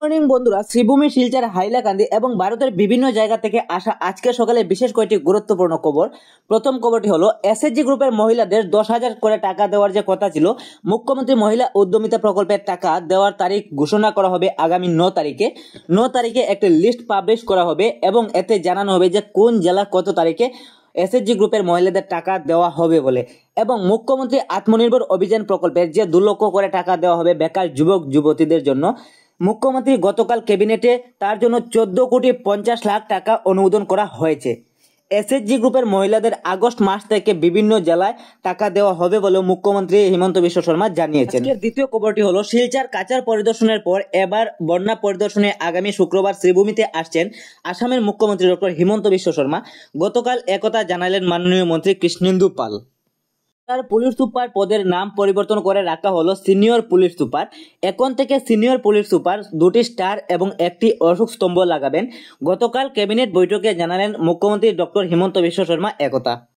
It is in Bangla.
মর্নিং বন্ধুরা, শ্রীভূমি, শিলচর, হাইলাকান্দি এবং ভারতের বিভিন্ন জায়গা থেকে আসা আজকে সকালে বিশেষ কয়েকটি গুরুত্বপূর্ণ খবর। প্রথম খবরটি হলো এসএসজি গ্রুপের মহিলাদের 10,000 করে টাকা দেওয়ার যে কথা ছিল, মুখ্যমন্ত্রী মহিলা উদ্যমিতা প্রকল্পের টাকা দেওয়ার তারিখ ঘোষণা করা হবে আগামী 9 তারিখে একটি লিস্ট পাবলিশ করা হবে এবং এতে জানানো হবে যে কোন জেলার কত তারিখে এসএসজি গ্রুপের মহিলাদের টাকা দেওয়া হবে বলে। এবং মুখ্যমন্ত্রী আত্মনির্ভর অভিযান প্রকল্পের যে 2 লক্ষ করে টাকা দেওয়া হবে বেকার যুবক যুবতীদের জন্য, মুখ্যমন্ত্রী গতকাল ক্যাবিনেটে তার জন্য 14,50,00,000 টাকা অনুমোদন করা হয়েছে। এসএসজি গ্রুপের মহিলাদের আগস্ট মাস থেকে বিভিন্ন জেলায় টাকা দেওয়া হবে বলে মুখ্যমন্ত্রী হিমন্ত বিশ্ব শর্মা জানিয়েছেন। দ্বিতীয় খবরটি হলো শিলচর কাচার পরিদর্শনের পর এবার বন্যা পরিদর্শনে আগামী শুক্রবার শ্রীভূমিতে আসছেন আসামের মুখ্যমন্ত্রী ডক্টর হিমন্ত বিশ্ব শর্মা। গতকাল একথা জানালেন মাননীয় মন্ত্রী কৃষ্ণেন্দু পাল। পুলিশ সুপার পদের নাম পরিবর্তন করে রাখা হলো সিনিয়র পুলিশ সুপার। এখন থেকে সিনিয়র পুলিশ সুপার 2টি স্টার এবং একটি অশোক স্তম্ভ লাগাবেন। গতকাল ক্যাবিনেট বৈঠকে জানালেন মুখ্যমন্ত্রী ডক্টর হিমন্ত বিশ্ব শর্মা একথা।